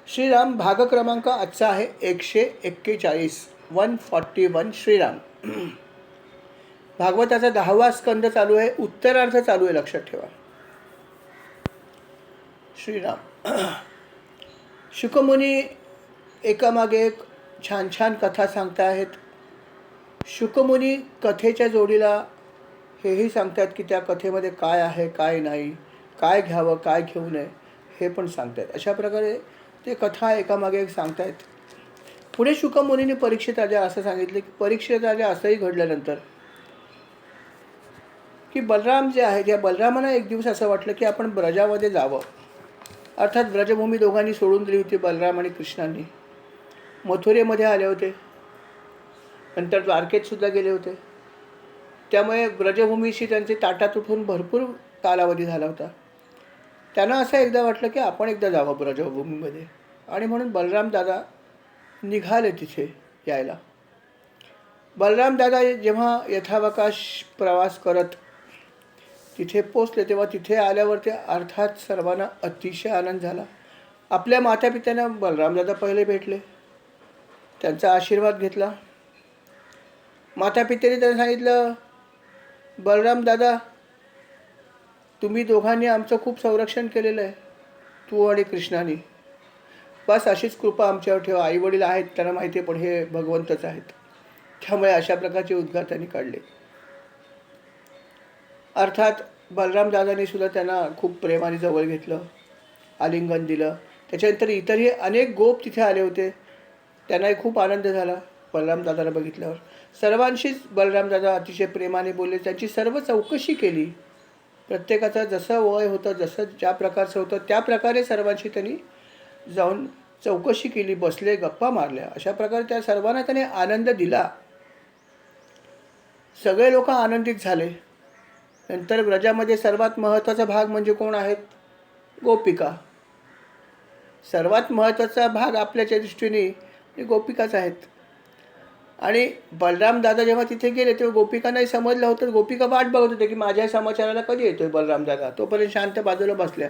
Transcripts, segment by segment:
श्रीराम भाग क्रमांक आजचा आहे 141 141 श्रीराम. भागवताचा 10वा स्कंद चालू आहे, उत्तरार्ध चालू आहे, लक्षात ठेवा. श्रीराम. शुकमुनी एकामागे एक छान छान कथा सांगत आहेत. शुकमुनी कथेच्या जोडीला हेही सांगतात की त्या कथेमध्ये काय आहे काय नाही, काय घ्यावं काय घेऊ नये हे पण सांगतात. अशा प्रकारे ते कथा एकामागे एक सांगतायत. पुढे शुकमुनीने परीक्षित राजा असं सांगितले की परीक्षित राजा असंही घडल्यानंतर की बलराम जे आहे त्या बलरामांना एक दिवस असं वाटलं की आपण ब्रजामध्ये जावं. अर्थात ब्रजभूमी दोघांनी सोडून दिली होती. बलराम आणि कृष्णांनी मथुरेमध्ये आले होते, नंतर द्वारकेत सुद्धा गेले होते. त्यामुळे ब्रजभूमीशी त्यांचे ताटात उठून भरपूर कालावधी झाला होता. त्यांना असं एकदा वाटलं की आपण एकदा जावं ब्रजभूमीमध्ये, आणि म्हणून बलराम दादा निघाले तिथे यायला. बलराम दादा जेव्हा यथावकाश प्रवास करत तिथे पोचले तेव्हा तिथे आल्यावरती अर्थात सर्वांना अतिशय आनंद झाला. आपल्या मातापित्यांना बलरामदादा पहिले भेटले, त्यांचा आशीर्वाद घेतला. मातापित्याने त्यांना सांगितलं, बलराम दादा तुम्ही दोघांनी आमचं खूप संरक्षण केलेलं आहे, तू आणि कृष्णाने. बस अशीच कृपा आमच्यावर ठेवा. आईवडील आहेत त्यांना माहिती आहे, पण हे भगवंतच आहेत. त्यामुळे अशा प्रकारचे उद्गार त्यांनी काढले. अर्थात बलराम दादांनी सुद्धा त्यांना खूप प्रेमाने जवळ घेतलं, आलिंगन दिलं. त्याच्यानंतर इतरही अनेक गोप तिथे आले होते. त्यांनाही खूप आनंद झाला बलराम दादाला बघितल्यावर. सर्वांशीच बलराम दादा अतिशय प्रेमाने बोलले, त्यांची सर्व चौकशी केली. प्रत्येकाचं जसं वय होतं, जसं ज्या प्रकारचं होतं त्या प्रकारे सर्वांशी त्यांनी जाऊन चौकशी केली, बसले, गप्पा मारल्या. अशा प्रकारे त्या सर्वांना त्याने आनंद दिला. सगळे लोक आनंदित झाले. नंतर ब्रजामध्ये सर्वात महत्त्वाचा भाग म्हणजे कोण आहेत? गोपिका. सर्वात महत्त्वाचा भाग आपल्याच्या दृष्टीने गोपिकाच आहेत. आणि बलराम दादा जेव्हा तिथे गेले तेव्हा गोपिकांनाही समजलं होतं. गोपिका वाट बघत होते की माझ्या समाचाराला कधी येतोय बलराम दादा. तोपर्यंत शांत बाजूला बसल्या,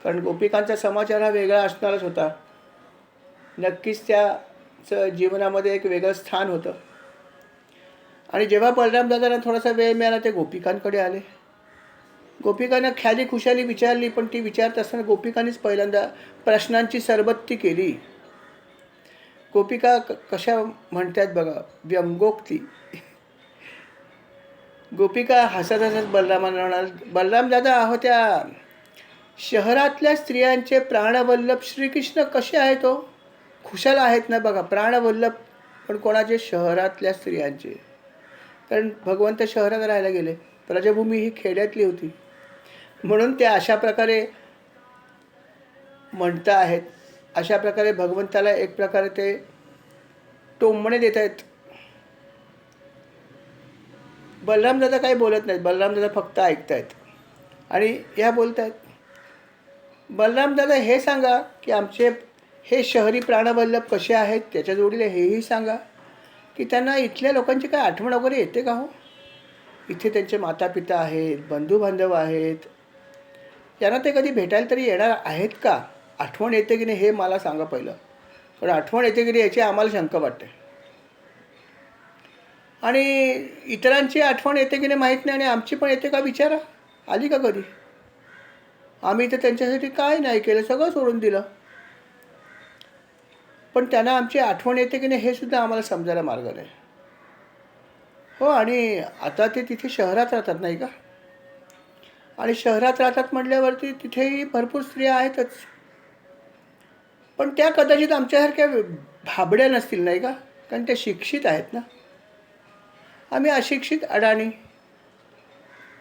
कारण गोपिकांचा समाचार हा वेगळा असणारच होता. नक्कीच त्याचं जीवनामध्ये एक वेगळं स्थान होतं. आणि जेव्हा बलराम दादांना थोडासा वेळ मिळाला ते गोपिकांकडे आले. गोपिकांना ख्याली खुशाली विचारली, पण ती विचारत असताना गोपिकांनीच पहिल्यांदा प्रश्नांची सरबत्ती केली. गोपिका कशा म्हणतात बघा, व्यंगोक्ती. गोपिका हसत हसत बलरामांना म्हणाल, बलराम दादा आहो त्या शहरातल्या स्त्रियांचे प्राणवल्लभ श्रीकृष्ण कसे आहेत हो? खुशाल आहेत ना? बघा, प्राणवल्लभ पण कोणाचे? शहरातल्या स्त्रियांचे. कारण भगवंत शहरात राहायला गेले, ब्रजभूमी ही खेड्यातली होती. म्हणून ते अशा प्रकारे म्हणता आहेत. अशा प्रकारे भगवंताला एक प्रकारे ते टोमणे देत आहेत. बलरामदादा काही बोलत नाहीत. बलरामदादा फक्त ऐकत आहेत आणि ह्या बोलत आहेत, बलरामदादा हे सांगा की आमचे हे शहरी प्राणवल्लभ कसे आहेत, त्याच्या जोडीला हेही सांगा की त्यांना इथल्या लोकांची काय आठवण वगैरे येते का हो? इथे त्यांचे मातापिता आहेत, बंधुबांधव आहेत, त्यांना ते कधी भेटायला तरी येणार आहेत का? आठवण येते की नाही हे मला सांगा पहिलं, कारण आठवण येते की नाही याची आम्हाला शंका वाटते. आणि इतरांची आठवण येते की नाही माहीत नाही, आणि आमची पण येते का विचारा, आली का कधी? आम्ही तर त्यांच्यासाठी काय नाही केलं, सगळं सोडून दिलं, पण त्यांना आमची आठवण येते की नाही हे सुद्धा आम्हाला समजायला मार्ग नाही हो. आणि आता ते तिथे शहरात राहतात नाही का? आणि शहरात राहतात म्हटल्यावरती तिथेही भरपूर स्त्रिया आहेतच, पण त्या कदाचित आमच्यासारख्या भाबड्या नसतील नाही का? कारण त्या शिक्षित आहेत ना. आम्ही अशिक्षित अडाणी.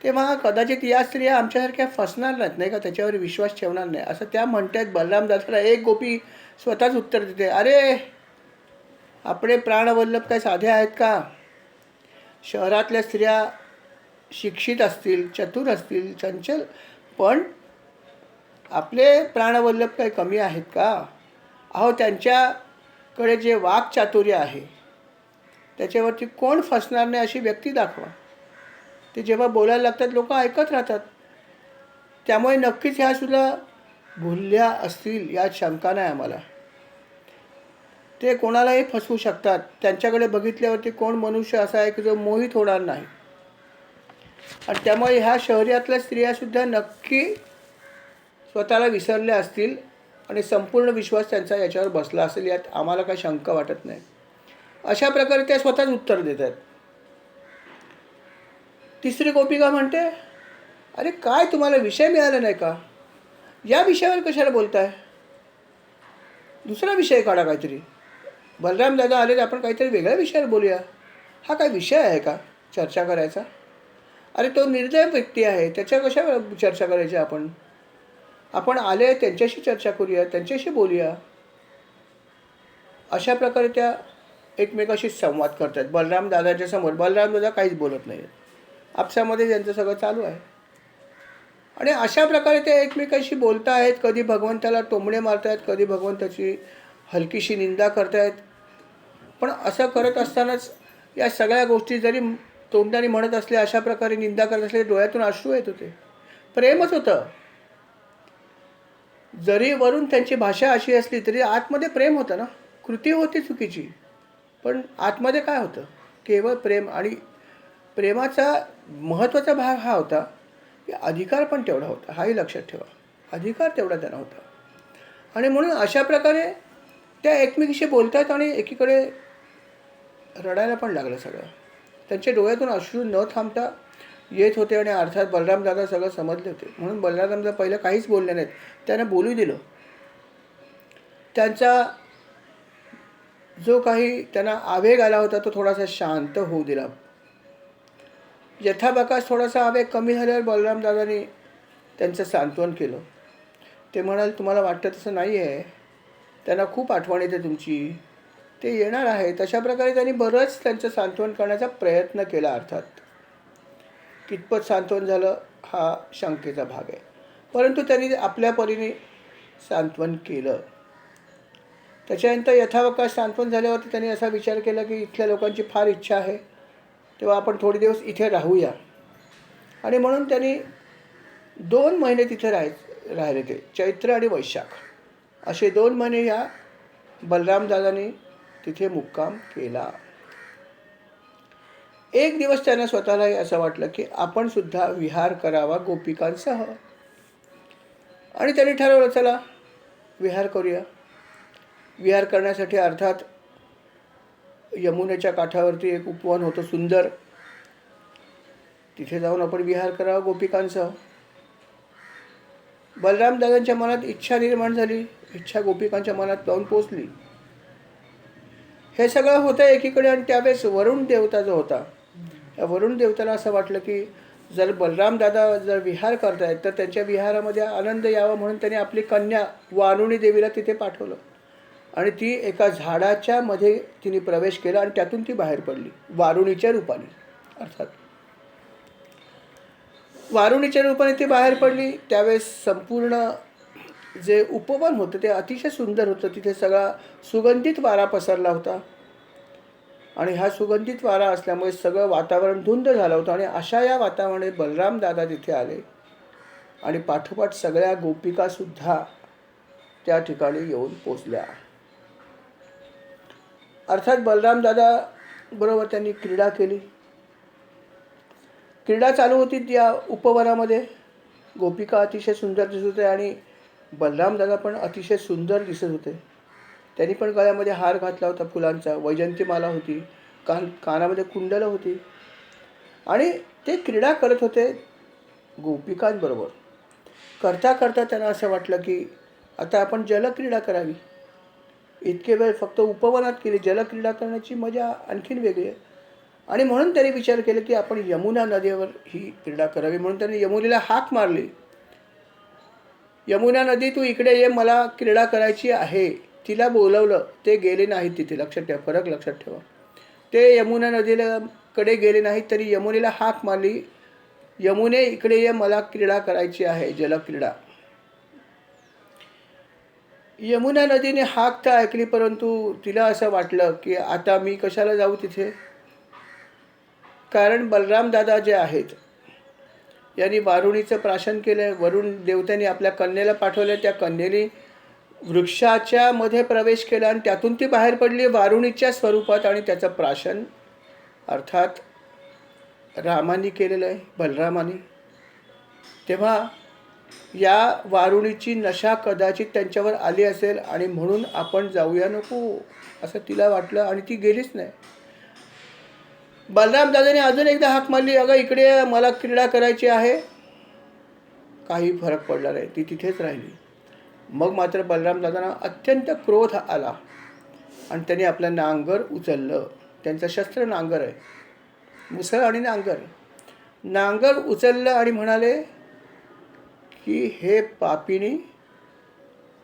तेव्हा कदाचित या स्त्रिया आमच्यासारख्या फसणार नाहीत नाही का, त्याच्यावर विश्वास ठेवणार नाही असं त्या म्हणतात. बलराम दादाला एक गोपी स्वतःच उत्तर देते, अरे आपले प्राणवल्लभ काय साधे आहेत का? शहरातल्या स्त्रिया शिक्षित असतील, चतुर असतील, चंचल, पण आपले प्राणवल्लभ काही कमी आहेत का? अहो त्यांच्याकडे जे वाक्चातुर्य आहे त्याच्यावरती कोण फसणार नाही अशी व्यक्ती दाखवा. ते जेव्हा बोलायला लागतात लोक ऐकत राहतात. त्यामुळे नक्कीच ह्या सुद्धा भुलल्या असतील यात शंका नाही आम्हाला. ते कोणालाही फसवू शकतात. त्यांच्याकडे बघितल्यावरती कोण मनुष्य असा आहे की जो मोहित होणार नाही. आणि त्यामुळे ह्या शहरातल्या स्त्रियासुद्धा नक्की स्वतःला विसरल्या असतील आणि संपूर्ण विश्वास त्यांचा याच्यावर बसला असेल, यात आम्हाला काही शंका वाटत नाही. अशा प्रकारे त्या स्वतःच उत्तर देतात. तिसरी गोपिका म्हणते, अरे काय तुम्हाला विषय मिळाला नाही का? या विषयावर कशाला बोलताय? दुसरा विषय काढा काहीतरी. बलराम दादा आले तर आपण काहीतरी वेगळ्या विषयावर बोलूया. हा काय विषय आहे का चर्चा करायचा? अरे तो निर्दय व्यक्ती आहे, त्याच्या कशा चर्चा करायची आपण? आपण आले त्यांच्याशी चर्चा करूया, त्यांच्याशी बोलूया. अशा प्रकारे त्या एकमेकाशी संवाद करतात बलराम दादाच्या समोर. बलराम दादा काहीच बोलत नाही, आपसामध्ये त्यांचं सगळं चालू आहे. आणि अशा प्रकारे ते एकमेकाशी बोलत आहेत. कधी भगवंताला टोमणे मारत आहेत, कधी भगवंताची हलकीशी निंदा करत आहेत. पण असं करत असतानाच या सगळ्या गोष्टी जरी तोंडाने म्हणत असले, अशा प्रकारे निंदा करत असले, डोळ्यातून अश्रू येत होते. प्रेमच होतं. जरी वरून त्यांची भाषा अशी असली तरी आतमध्ये प्रेम होतं ना. कृती होती चुकीची, पण आतमध्ये काय होतं? केवळ प्रेम. आणि प्रेमाचा महत्त्वाचा भाग हा होता की अधिकार पण तेवढा होता. हाही लक्षात ठेवा, अधिकार तेवढा त्यांना होता. आणि म्हणून अशा प्रकारे त्या एकमेकीशी बोलतात आणि एकीकडे रडायला पण लागलं सगळं. त्यांच्या डोळ्यातून अश्रू न थांबता येत होते. आणि अर्थात बलराम दादा सगळं समजले होते, म्हणून बलराम दादा पहिलं काहीच बोलले नाहीत. त्यांना बोलू दिलं. त्यांचा जो काही त्यांना आवेग आला होता तो थोडासा शांत होऊ दिला. यथाबकास थोडासा आवेग कमी झाल्यावर बलराम दादांनी त्यांचं सांत्वन केलं. ते म्हणाले, तुम्हाला वाटतं तसं नाही आहे, त्यांना खूप आठवण येते तुमची, ते येणार आहे. तशा प्रकारे त्यांनी बरंच त्यांचं सांत्वन करण्याचा प्रयत्न केला. अर्थात कितपत सांत्वन झालं हा शंकेचा भाग आहे, परंतु त्यांनी आपल्या परीने सांत्वन केलं. त्याच्यानंतर यथावकाश सांत्वन झाल्यावरती त्यांनी असा विचार केला की इथल्या लोकांची फार इच्छा आहे, तेव्हा आपण थोडे दिवस इथे राहूया. आणि म्हणून त्यांनी 2 महिने तिथे राहिले. ते चैत्र आणि वैशाख असे 2 महिने ह्या बलरामदादांनी तिथे मुक्काम केला. एक दिवस त्यांना स्वतःलाही असं वाटलं की आपण सुद्धा विहार करावा गोपिकांसह. आणि त्यांनी ठरवलं, चला विहार करूया. विहार करण्यासाठी अर्थात यमुनेच्या काठावरती एक उपवन होतं सुंदर, तिथे जाऊन आपण विहार करावा गोपिकांसह. बलराम दादांच्या मनात इच्छा निर्माण झाली. इच्छा गोपिकांच्या मनात जाऊन पोचली. हे सगळं होतं एकीकडे. आणि त्यावेळेस वरुण देवता जो होता, त्या वरुण देवताला असं वाटलं की जर बलराम दादा जर विहार करतायत तर त्यांच्या विहारामध्ये आनंद यावा, म्हणून त्यांनी आपली कन्या वारुणी देवीला तिथे पाठवलं. आणि ती एका झाडाच्या मध्ये तिने प्रवेश केला आणि त्यातून ती बाहेर पडली वारुणीच्या रूपाने. अर्थात वारुणीच्या रूपाने ती बाहेर पडली. त्यावेळेस संपूर्ण जे उपवन होतं ते अतिशय सुंदर होतं. तिथे सगळा सुगंधित वारा पसरला होता. आणि हा सुगंधित वारा असल्यामुळे सगळं वातावरण धुंद झालं होतं. आणि अशा या वातावरणात बलराम दादा तिथे आले आणि पाठोपाठ सगळ्या गोपिकासुद्धा त्या ठिकाणी येऊन पोचल्या. अर्थात बलराम दादा बरोबर त्यांनी क्रीडा केली. क्रीडा चालू होती त्या उपवनामध्ये. गोपिका अतिशय सुंदर दिसत होते आणि बलराम दादा पण अतिशय सुंदर दिसत होते. त्यांनी पण गळ्यामध्ये हार घातला होता फुलांचा, वैजंतीमाला होती, कानामध्ये कुंडलं होती. आणि ते क्रीडा करत होते गोपिकांबरोबर. करता करता त्यांना असं वाटलं की आता आपण जलक्रीडा करावी. इतके वेळ फक्त उपवनात केली, जलक्रीडा करण्याची मजा आणखीन वेगळी आहे. आणि म्हणून त्यांनी विचार केला की आपण यमुना नदीवर ही क्रीडा करावी. म्हणून त्यांनी यमुनेला हाक मारली, यमुना नदी तू इकडे ये, मला क्रीडा करायची आहे. तिला बोलवलं, ते गेले नाहीत तिथे. लक्षात ठेवा, फरक लक्षात ठेवा. ते यमुना नदीला कडे गेले नाहीत, तरी यमुनेला हाक मारली, यमुने इकडे ये, मला क्रीडा करायची आहे, जलक्रीडा. यमुना नदीने हाक तर ऐकली, परंतु तिला असं वाटलं की आता मी कशाला जाऊ तिथे. कारण बलराम दादा जे आहेत यांनी वारुणीचं प्राशन केलं. वरुण देवतांनी आपल्या कन्येला पाठवलं. त्या कन्येने वृक्षाच्या मध्ये प्रवेश केला आणि त्यातून ती बाहेर पडली वारुणीच्या स्वरूपात, आणि त्याचं प्राशन अर्थात रामाने केलेलं आहे, बलरामाने. तेव्हा या वारुणीची नशा कदाचित त्यांच्यावर आली असेल आणि म्हणून आपण जाऊया नको असं तिला वाटलं आणि ती गेलीच नाही. बलराम दादाने अजून एकदा हाक मारली, अगं इकडे मला क्रीडा करायची आहे. काही फरक पडला नाही, ती तिथेच राहिली. मग मात्र बलराम दादांना अत्यंत क्रोध आला आणि त्यांनी आपलं नांगर उचललं. त्यांचं शस्त्र नांगर आहे, मुसळ आणि नांगर. नांगर उचललं आणि म्हणाले की हे पापिनी,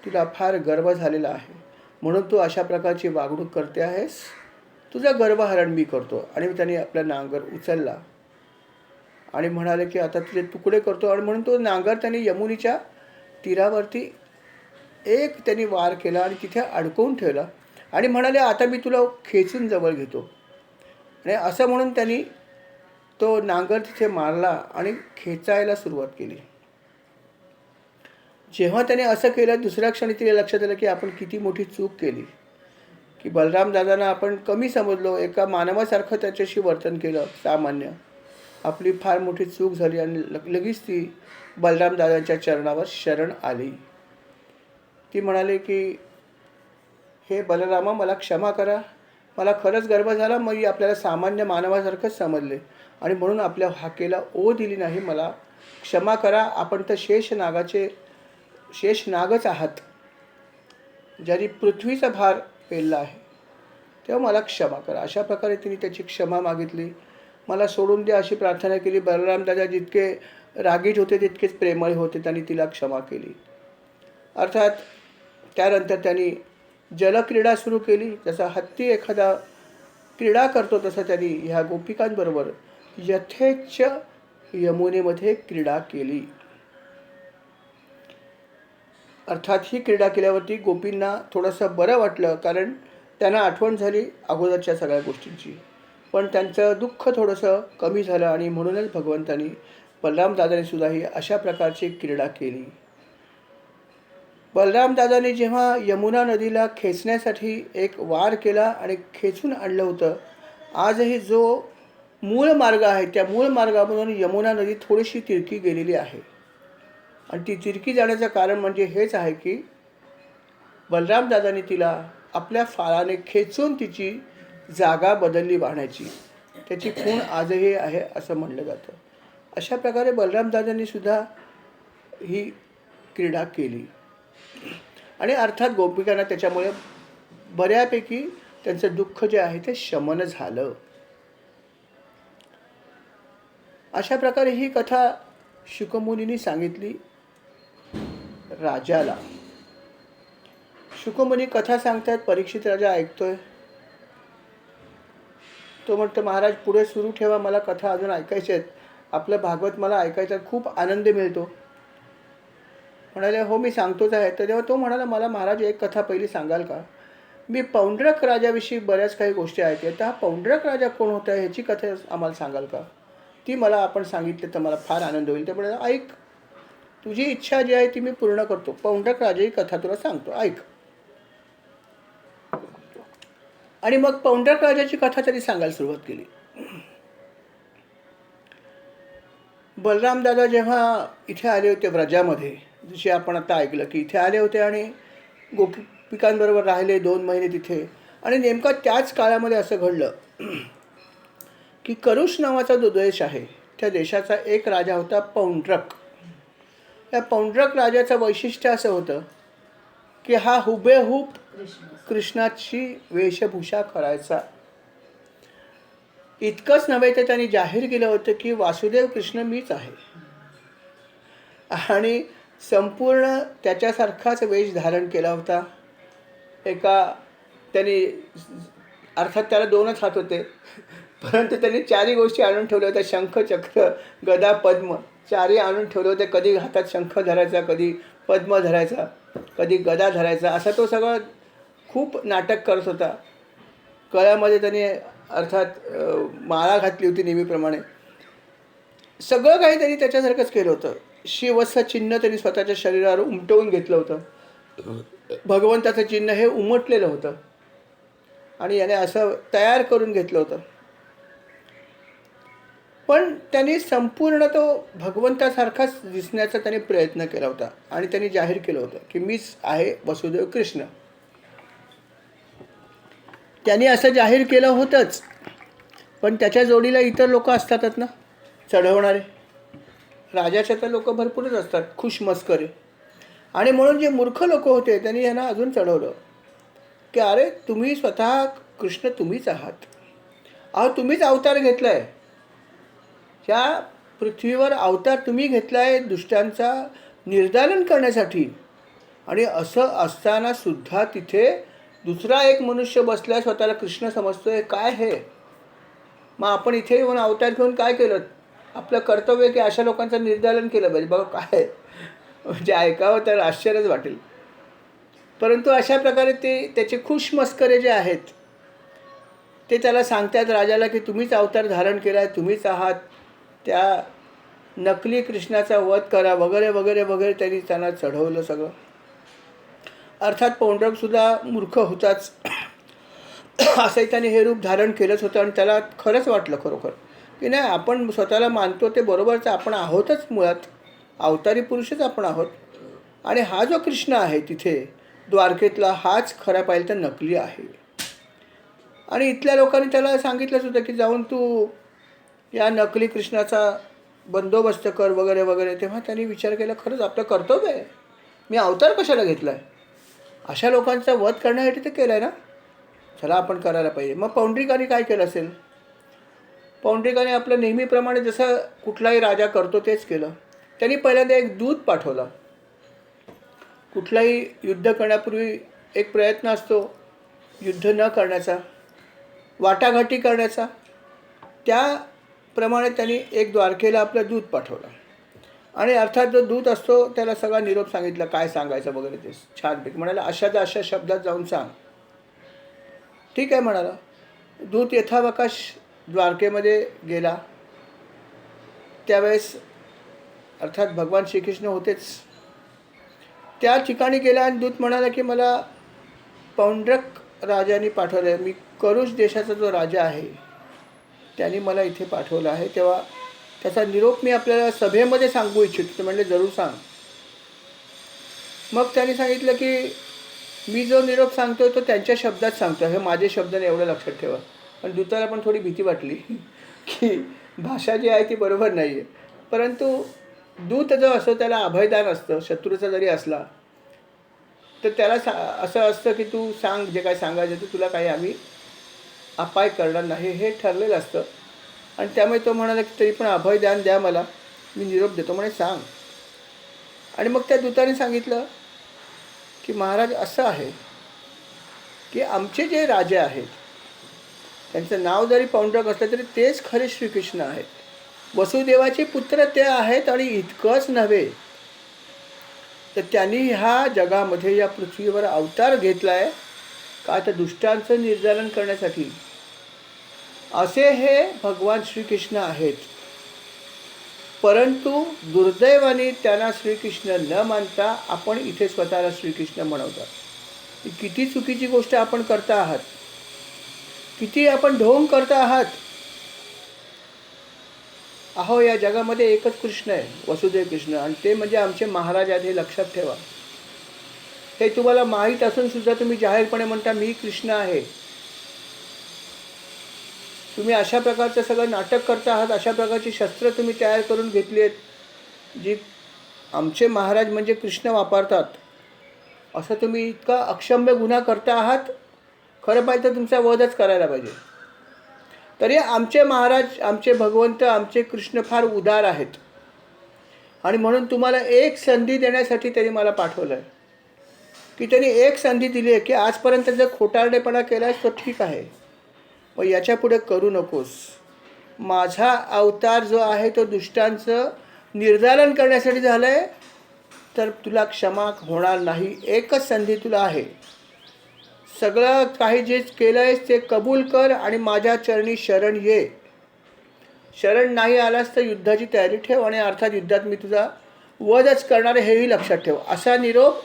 तुला फार गर्व झालेला आहे म्हणून तू अशा प्रकारची वागणूक करते आहेस. तुझं गर्वहरण मी करतो. आणि त्याने आपला नांगर उचलला आणि म्हणाले की आता तुझे तुकडे करतो. आणि म्हणून तो नांगर त्याने यमुनीच्या तीरावरती एक त्यांनी वार केला आणि तिथे अडकवून ठेवला आणि म्हणाले आता मी तुला खेचून जवळ घेतो. आणि असं म्हणून त्यांनी तो नांगर तिथे मारला आणि खेचायला सुरुवात केली. जेव्हा त्याने असं केलं, दुसऱ्या क्षणी तिला लक्षात आलं की आपण किती मोठी चूक केली, की बलराम दादांना आपण कमी समजलो, एका मानवासारखं त्याच्याशी वर्तन केलं सामान्य. आपली फार मोठी चूक झाली आणि लगेच ती बलराम दादांच्या चरणावर शरण आली. ती म्हणाले की हे बलरामा, मला क्षमा करा, मला खरंच गर्व झाला, मी आपल्याला सामान्य मानवासारखंच समजले आणि म्हणून आपल्या हाकेला ओ दिली नाही, मला क्षमा करा. आपण तर शेषनागच आहात, ज्यांनी पृथ्वीचा भार पेलला आहे, तेव्हा मला क्षमा करा. अशा प्रकारे तिने त्याची क्षमा मागितली. मला सोडून द्या अशी प्रार्थना केली. बलराम दादा जितके रागीट होते तितकेच प्रेमळ होते, त्यांनी तिला क्षमा केली. अर्थात त्यानंतर त्यांनी जलक्रीडा सुरू केली. जसा हत्ती एखादा क्रीडा करतो तसं त्यांनी ह्या गोपिकांबरोबर यथेच्छ यमुनेमध्ये क्रीडा केली. अर्थात ही क्रीडा केल्यावरती गोपींना थोडंसं बरं वाटलं, कारण त्यांना आठवण झाली अगोदरच्या सगळ्या गोष्टींची. पण त्यांचं दुःख थोडंसं कमी झालं आणि म्हणूनच भगवंतांनी बलराम दादाने सुद्धा ही अशा प्रकारची क्रीडा केली. बलराम दादाने जेव्हा यमुना नदीला खेचण्यासाठी एक वार केला आणि खेचून आणलं होतं, आजही जो मूळ मार्ग आहे त्या मूळ मार्गामधून यमुना नदी थोडीशी तिरकी गेलेली आहे. आणि ती तिरकी जाण्याचं कारण म्हणजे हेच आहे की बलराम दादाने तिला आपल्या फाळाने खेचून तिची जागा बदलली वाहण्याची. त्याची खूण आजही आहे असं म्हणलं जातं. अशा प्रकारे बलराम दादांनी सुद्धा ही क्रीडा केली आणि अर्थात गोपिकांना त्याच्यामुळे बऱ्यापैकी त्यांचं दुःख जे आहे ते शमन झालं. अशा प्रकारे ही कथा शुकमुनींनी सांगितली राजाला. शुकमुनी कथा सांगतात, परीक्षित राजा ऐकतोय. तो म्हणतो महाराज पुढे सुरू ठेवा, मला कथा अजून ऐकायची आहेत, आपलं भागवत मला ऐकायचं, खूप आनंद मिळतो. म्हणाले हो मी सांगतोच आहे. तर तेव्हा तो म्हणाला मला महाराज एक कथा पहिली सांगाल का? मी पौंड्रक राजाविषयी बऱ्याच काही गोष्टी ऐकल्या, तर हा पौंड्रक राजा कोण होता ह्याची कथा आम्हाला सांगाल का? ती मला आपण सांगितली तर मला फार आनंद होईल. ते म्हणाले ऐक, तुझी इच्छा जी आहे ती मी पूर्ण करतो, पौंड्रक राजाची कथा तुला सांगतो, ऐक. आणि मग पौंड्रक राजाची कथा त्यांनी सांगायला सुरुवात केली. बलराम दादा जेव्हा इथे आले होते व्रजामध्ये, जसे आपण आता ऐकलं की इथे आले होते आणि गोपिकांबरोबर राहिले 2 महिने तिथे. आणि नेमका त्याच काळामध्ये असं घडलं की करुष नावाचा जो देश आहे त्या देशाचा एक राजा होता पौंड्रक. या पौंड्रक राजाचं वैशिष्ट्य असं होतं की हा हुबेहूब कृष्णाची वेशभूषा करायचा. इतकंच नव्हे तर त्यांनी जाहीर केलं होतं की वासुदेव कृष्ण मीच आहे. आणि संपूर्ण त्याच्यासारखाच वेश धारण केला होता. त्यांनी अर्थात त्याला 2च हात होते, परंतु त्यांनी 4ही गोष्टी आणून ठेवल्या होत्या. शंख, चक्र, गदा, पद्म 4ही आणून ठेवले होते. कधी हातात शंख धरायचा, कधी पद्म धरायचा, कधी गदा धरायचा, असा तो सगळं खूप नाटक करत होता. गळ्यामध्ये त्याने अर्थात माळा घातली होती नेहमीप्रमाणे. सगळं काही त्यांनी त्याच्यासारखंच केलं होतं. शिवचं चिन्ह त्यांनी स्वतःच्या शरीरावर उमटवून घेतलं होतं. भगवंताचं चिन्ह हे उमटलेलं होतं आणि याने असं तयार करून घेतलं होतं. पण त्यांनी संपूर्ण तो भगवंतासारखाच दिसण्याचा त्यांनी प्रयत्न केला होता आणि त्यांनी जाहीर केलं होतं की मीच आहे वसुदेव कृष्ण. त्यांनी असं जाहीर केलं होतंच, पण त्याच्या जोडीला इतर लोक असतातच ना चढवणारे. राजाच्या तर लोक भरपूरच असतात खुशमस्करी, आणि म्हणून जे मूर्ख लोक होते त्यांनी यांना अजून चढवलं की अरे तुम्ही स्वतः कृष्ण तुम्हीच आहात, अहो तुम्हीच अवतार घेतला आहे, ह्या पृथ्वीवर अवतार तुम्ही घेतला आहे दुष्टांचा निर्दालन करण्यासाठी. आणि असं असताना सुद्धा तिथे दुसरा एक मनुष्य बसला स्वतःला कृष्ण समजतोय. काय हे? मग आपण इथे येऊन अवतार घेऊन काय केलं? आपलं कर्तव्य की अशा लोकांचं निर्दालन केलं पाहिजे. बघा काय, म्हणजे ऐकावं तर आश्चर्यच वाटेल. परंतु अशा प्रकारे ते त्याचे खुशमस्करे जे आहेत ते त्याला सांगतात राजाला की तुम्हीच अवतार धारण केला आहे, तुम्हीच आहात, त्या नकली कृष्णाचा वध करा वगैरे वगैरे वगैरे. त्यांनी त्यांना चढवलं सगळं. अर्थात पौंड्रकसुद्धा मूर्ख होताच. असंही त्याने हे रूप धारण केलंच होतं आणि त्याला खरंच वाटलं खरोखर की नाही आपण स्वतःला मानतो ते बरोबरच, आपण आहोतच मुळात, अवतारी पुरुषच आपण आहोत. आणि हा जो कृष्ण आहे तिथे द्वारकेतला हाच खरा पाहिलं तर नकली आहे. आणि इथल्या लोकांनी त्याला सांगितलंच होतं की जाऊन तू या नकली कृष्णाचा बंदोबस्त कर वगैरे वगैरे. तेव्हा त्यांनी विचार केला खरंच आपलं कर्तव्य आहे, मी अवतार कशाला घेतला आहे, अशा लोकांचा वध करण्यासाठी ते केलं आहे ना, चला आपण करायला पाहिजे. मग पौंड्रिकाने काय केलं असेल? पौंड्रिकाने आपलं नेहमीप्रमाणे जसं कुठलाही राजा करतो तेच केलं. त्यांनी पहिल्यांदा एक दूत पाठवला. कुठलाही युद्ध करण्यापूर्वी एक प्रयत्न असतो युद्ध न करण्याचा, वाटाघाटी करण्याचा. त्याप्रमाणे त्यांनी एक द्वारकेला आपलं दूत पाठवलं आणि अर्थात जो दूत असतो त्याला सगळा निरोप सांगितला काय सांगायचं वगैरे. ते छानपैकी म्हणाला अशा शब्दात जाऊन सांग. ठीक आहे म्हणाला. दूत यथावकाश द्वारकेमध्ये गेला. त्यावेळेस अर्थात भगवान श्रीकृष्ण होतेच. त्या ठिकाणी गेला आणि दूत म्हणाला की मला पौंड्रक राजाने पाठवलं आहे, मी करुष देशाचा जो राजा आहे त्यांनी मला इथे पाठवलं आहे, तेव्हा त्याचा निरोप मी आपल्याला सभेमध्ये सांगू इच्छितो. म्हणले जरूर सांग. मग त्यांनी सांगितलं की मी जो निरोप सांगतोय तो त्यांच्या शब्दात सांगतो, हे माझे शब्द नाही, एवढं लक्षात ठेवा. पण दूताला पण थोडी भीती वाटली की भाषा जी आहे ती बरोबर नाही आहे. परंतु दूत जो असतो त्याला अभयदान असतं, शत्रूचा जरी असला तर त्याला असं असतं की तू सांग जे काय सांगायचं तर तुला काही आम्ही अपाय करणार नाही हे ठरलेलं असतं. आणि त्यामुळे तो म्हणाला की तरी पण अभयदान द्या मला, मी निरोप देतो म्हणे सांग. आणि मग त्या दूताने सांगितलं की महाराज असं आहे की आमचे जे राजे आहेत त्यांचं नाव जरी पौंड्रक असलं तरी तेच खरे श्रीकृष्ण आहेत, वसुदेवाचे पुत्र ते आहेत. आणि इतकंच नव्हे तर त्यांनी ह्या जगामध्ये या पृथ्वीवर अवतार घेतला आहे का तर दुष्टांचं निर्दालन करण्यासाठी. असे हे भगवान श्रीकृष्ण आहेत. परंतु दुर्दैवाने त्यांना श्रीकृष्ण न मानता आपण इथे स्वतःला श्रीकृष्ण म्हणवतात. ही किती चुकीची गोष्ट आपण करता आहात, किती आपण ढोंग करता आहात. अहो या जगामध्ये एकच कृष्ण आहे, वसुदेव कृष्ण, आणि ते म्हणजे आमचे महाराज आहेत, हे लक्षात ठेवा. हे तुम्हाला माहीत असून सुद्धा तुम्ही जाहीरपणे म्हणता मी कृष्ण आहे. तुम्ही अशा प्रकारचं सगळं नाटक करता आहात, अशा प्रकारची शस्त्र तुम्ही तयार करून घेतली आहेत जी आमचे महाराज म्हणजे कृष्ण वापरतात, असं तुम्ही इतका अक्षम्य गुन्हा करता आहात. खरं पाहिजे तर तुमचा वधच करायला पाहिजे. तरी आमचे महाराज, आमचे भगवंत, आमचे कृष्ण फार उदार आहेत आणि म्हणून तुम्हाला एक संधी देण्यासाठी त्यांनी मला पाठवलं आहे की त्यांनी एक संधी दिली आहे की आजपर्यंत जर खोटारडेपणा केला तो ठीक आहे, मग याच्या पुढे करू नकोस. माझा अवतार जो आहे तो दुष्टांचं निर्दालन करण्यासाठी झालं आहे, तर तुला क्षमा होणार नाही. एकच संधी तुला आहे. सगळं काही जे केलं आहेस ते कबूल कर आणि माझ्या चरणी शरण ये. शरण नाही आलास तर युद्धाची तयारी ठेव आणि अर्थात युद्धात मी तुझा वधच करणार आहे हेही लक्षात ठेव. असा निरोप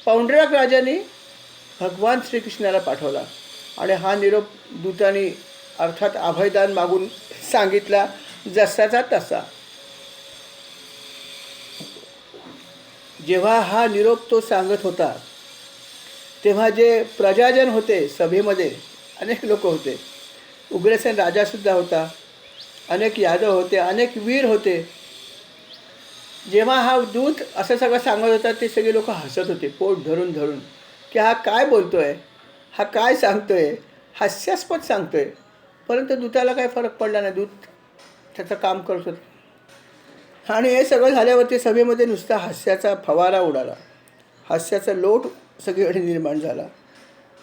पौंड्रक राजाने भगवान श्रीकृष्णाला पाठवला आणि हा निरोप दूतांनी अर्थात अभयदान मागून सांगितला जसाचा तसा. जेव्हा हा निरोप तो सांगत होता तेव्हा जे प्रजाजन होते सभेमध्ये अनेक लोक होते. उग्रसेन राजासुद्धा होता, अनेक यादव होते, अनेक वीर होते. जेव्हा हा दूत असं सगळं सांगत होता ते सगळे लोक हसत होते पोट धरून धरून की हा काय बोलतोय, हा काय सांगतोय, हास्यास्पद सांगतोय. परंतु दूताला काय फरक पडला नाही, दूत त्याचं काम करत होतं. आणि हे सगळं झाल्यावरती सभेमध्ये नुसता हास्याचा फवारा उडाला, हास्याचा लोट सगळीकडे निर्माण झाला.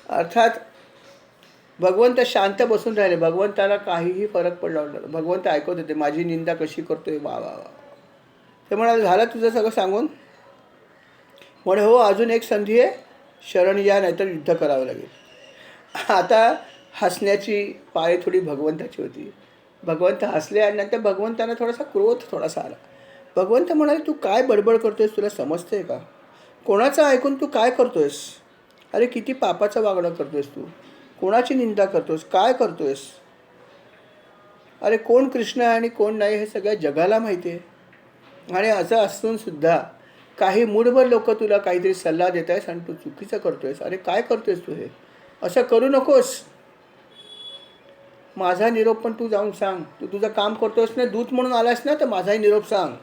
अर्थात भगवंत शांत बसून राहिले, भगवंताला काहीही फरक पडला नाही. भगवंत ऐकत होते माझी निंदा कशी करतोय, वा वा वा. ते म्हणाले झालं तुझं सगळं सांगून. म्हणे हो अजून एक संधी आहे, शरण या नाहीतर युद्ध करावं लागेल. आता हसण्याची पाळी थोडी भगवंताची होती. भगवंत हसले आणि नंतर भगवंतांना थोडासा क्रोध आला. भगवंत म्हणाले तू काय बडबड करतोयस, तुला समजतंय का? कोणाचं ऐकून तू काय करतोयस? अरे किती पापाचं वागणं करतोयस तू, कोणाची निंदा करतोस, काय करतोयस? अरे कोण कृष्ण आहे आणि कोण नाही हे सगळ्या जगाला माहिती आहे. आणि असं असून सुद्धा काही मूढभर लोक तुला काहीतरी सल्ला देत आहेस आणि तू चुकीचं करतोयस. अरे काय करतोयस तू, हे असं करू नकोस. माझा निरोप पण तू जाऊन सांग. तू तुझं काम करतोयस ना, दूत म्हणून आलास ना, तर माझाही निरोप सांग.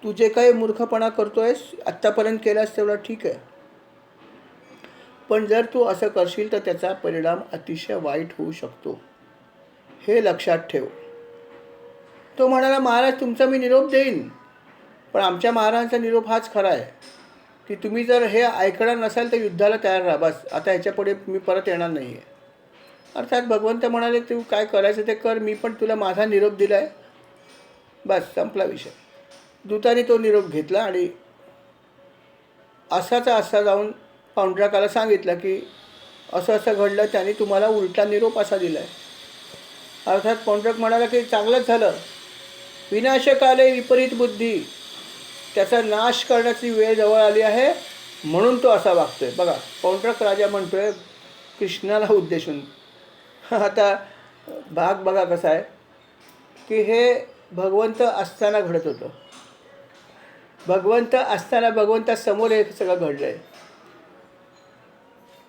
तू जे काही मूर्खपणा करतोयस आत्तापर्यंत केलास तेवढा ठीक आहे, पण जर तू असं करशील तर त्याचा परिणाम अतिशय वाईट होऊ शकतो, हे लक्षात ठेव. तो म्हणाला महाराज तुमचा मी निरोप देईन, पण आमच्या महाराजांचा निरोप हाच खरा आहे की तुम्ही जर हे ऐकणार नसाल तर युद्धाला तयार राहा, बस आता ह्याच्यापुढे मी परत येणार नाही आहे. अर्थात भगवंत म्हणाले तू काय करायचं ते कर, मी पण तुला माझा निरोप दिला आहे, बस संपला विषय. दूताने तो निरोप घेतला आणि असा जाऊन पौंड्रकाला सांगितलं की असं असं घडलं, त्याने तुम्हाला उलटा निरोप असा दिला आहे. अर्थात पौंड्रक म्हणाला की चांगलंच झालं, विनाशकाले विपरीत बुद्धी, त्याचा नाश करण्याची वेळ जवळ आली आहे म्हणून तो असा वागतोय. बघा पौंड्रक राजा म्हणतोय कृष्णाला उद्देशून. आता भाग बघा कसा आहे की हे भगवंत असताना घडत होतं. भगवंत असताना भगवंतासमोर हे सगळं घडलं आहे.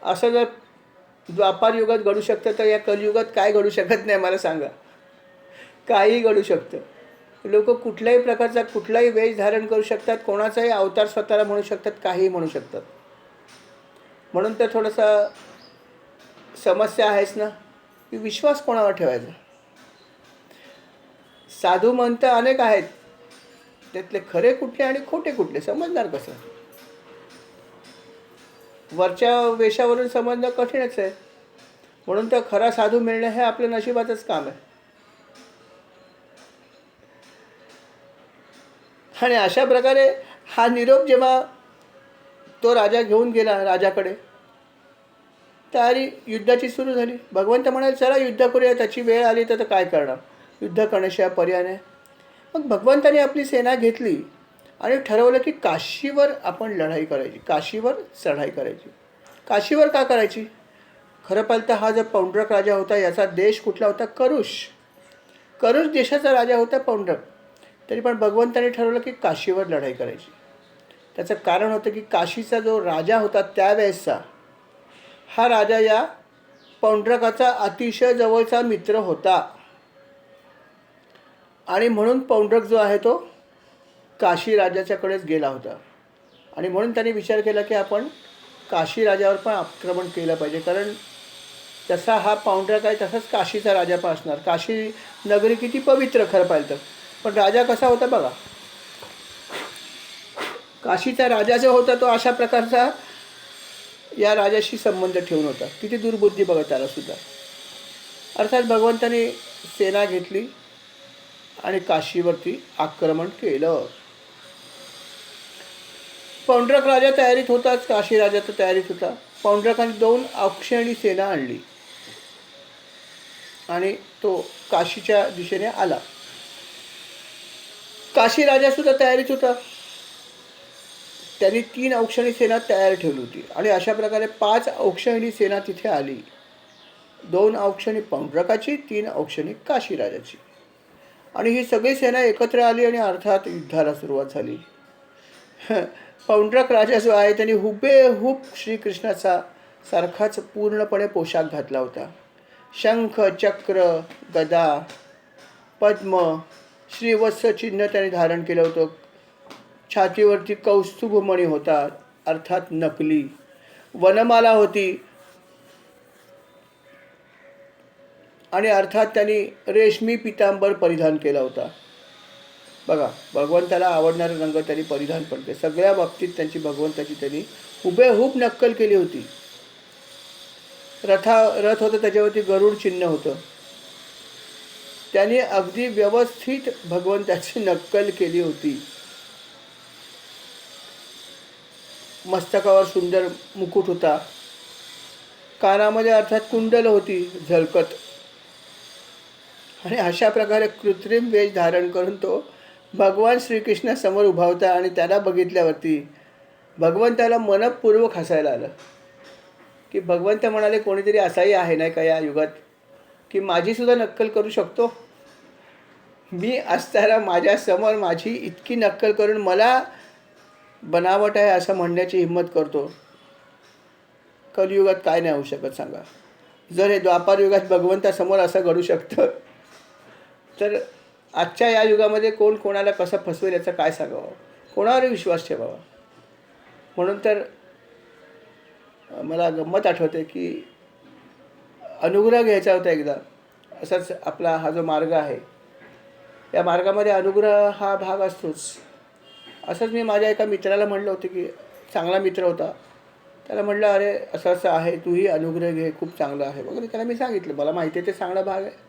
असं जर द्वापार युगात घडू शकतं तर या कलियुगात काय घडू शकत नाही मला सांगा? काही घडू शकतं. लोक कुठल्याही प्रकारचा कुठलाही वेश धारण करू शकतात, कोणाचाही अवतार स्वतःला म्हणू शकतात, काहीही म्हणू शकतात. म्हणून तर थोडासा समस्या आहेच ना की विश्वास कोणावर ठेवायचा. साधू मंत अनेक आहेत, त्यातले खरे कुठले आणि खोटे कुठले समजणार कसं? वरच्या वेशावरून समजणं कठीणच आहे. म्हणून तर खरा साधू मिळणं हे आपल्या नशिबाचंच काम आहे. आणि अशा प्रकारे हा निरोप जेव्हा तो राजा घेऊन गेला राजाकडे, तयारी युद्धाची सुरू झाली. भगवंत म्हणाले चला युद्ध करूया, त्याची वेळ आली तर काय करणार, युद्ध करण्याशिवाय पर्याय नाही. मग भगवंताने आपली सेना घेतली आणि ठरवलं की काशीवर आपण लढाई करायची, काशीवर चढाई करायची. काशीवर का करायची? खरं पाहिलं तर हा जो पौंड्रक राजा होता याचा देश कुठला होता? करुष. करुष देशाचा राजा होता पौंड्रक. तरी पण भगवंताने ठरवलं की काशीवर लढाई करायची. त्याचं कारण होतं की काशीचा जो राजा होता त्यावेळेसचा, हा राजा या पौंड्रकाचा अतिशय जवळचा मित्र होता. आणि म्हणून पौंड्रक जो आहे तो काशी राजाच्याकडेच गेला होता. आणि म्हणून त्याने विचार केला की आपण काशी राजावर पण आक्रमण केलं पाहिजे, कारण जसा हा पौंड्रक आहे तसाच काशीचा राजा पण असणार. काशी नगरी किती पवित्र खरं पाहिलं तर, पण राजा कसा होता बघा. काशीचा राजा जो होता तो अशा प्रकारचा या राजाशी संबंध ठेवून होता. किती दुर्बुद्धी बघा त्याला सुद्धा. अर्थात भगवंताने सेना घेतली आणि काशीवरती आक्रमण केलं. पौंड्रक राजा तयारीत होताच, काशी राजा तर तयारीत होता. पौंड्रकाने 2 औक्षणी सेना आणली आणि तो काशीच्या दिशेने आला. काशी राजासुद्धा तयारीत होता. त्यांनी 3 औक्षणी सेना तयार ठेवली होती आणि अशा प्रकारे 5 औक्षणी सेना तिथे आली. 2 औक्षणी पौंड्रकाची, 3 औक्षणी काशीराजाची. आणि ही सगळी सेना एकत्र आली आणि अर्थात युद्धाला सुरुवात झाली. पौंड्रक राजा जो आहे त्यांनी हुबेहूब श्रीकृष्णाचा सारखाच पूर्णपणे पोशाख घातला होता. शंख, चक्र, गदा, पद्म, श्रीवत्स चिन्ह त्याने धारण केलं होतं. छातीवरती कौस्तुभमणी होता, अर्थात नकली. वनमाला होती आणि अर्थात त्यांनी रेशमी पितांबर परिधान केला होता. बघा, भगवंताला आवडणारा रंग त्यांनी परिधान पण केले. सगळ्या बाबतीत त्यांची भगवंताची त्यांनी हुबेहूब नक्कल केली होती. रथ होतं, त्याच्यावरती गरुड चिन्ह होतं. त्यांनी अगदी व्यवस्थित भगवंताची नक्कल केली होती. मस्तकावर सुंदर मुकुट होता. कानामध्ये अर्थात कुंडल होती झलकत. आणि अशा प्रकारे कृत्रिम वेश धारण करून तो भगवान श्रीकृष्णासमोर उभा होता. आणि त्याला बघितल्यावरती भगवंताला मनपूर्वक हसायला आलं. की भगवंत म्हणाले, कोणीतरी असाही आहे नाही का या युगात की माझीसुद्धा नक्कल करू शकतो. मी असताना माझ्यासमोर माझी इतकी नक्कल करून मला बनावट आहे असं म्हणण्याची हिंमत करतो. कलियुगात काय नाही होऊ शकत सांगा. जर हे द्वापार युगात भगवंतासमोर असं घडू शकतं तर आजच्या या युगामध्ये कोण कोणाला कसं फसवेल याचं काय सांगावं, कोणावर विश्वास ठेवावा. म्हणून तर मला गंमत आठवते की अनुग्रह घ्यायचा होता एकदा. असाच आपला हा जो मार्ग आहे या मार्गामध्ये अनुग्रह हा भाग असतोच. असंच मी माझ्या एका मित्राला म्हणलं होतं की चांगला मित्र होता. त्याला म्हणलं, अरे असं असं आहे, तूही अनुग्रह घे, खूप चांगलं आहे वगैरे. त्याला मी सांगितलं, मला माहिती आहे ते चांगला भाग आहे.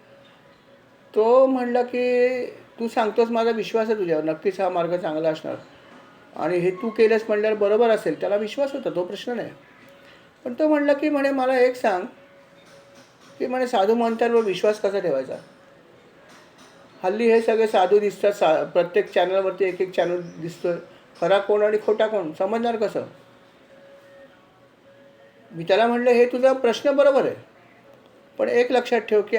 तो म्हणला की तू सांगतोस, माझा विश्वास आहे तुझ्यावर, नक्कीच हा मार्ग चांगला असणार आणि हे तू केलंस म्हणल्यावर बरोबर असेल. त्याला विश्वास होता, तो प्रश्न नाही. पण तो म्हणला की म्हणे मला एक सांग की म्हणे साधू म्हणत्यांवर विश्वास कसा ठेवायचा. हल्ली हे सगळे साधू दिसतात, प्रत्येक चॅनलवरती एक एक चॅनल दिसतोय. खरा कोण आणि खोटा कोण समजणार कसं. मी त्याला म्हणलं, हे तुझा प्रश्न बरोबर आहे, पण एक लक्षात ठेव की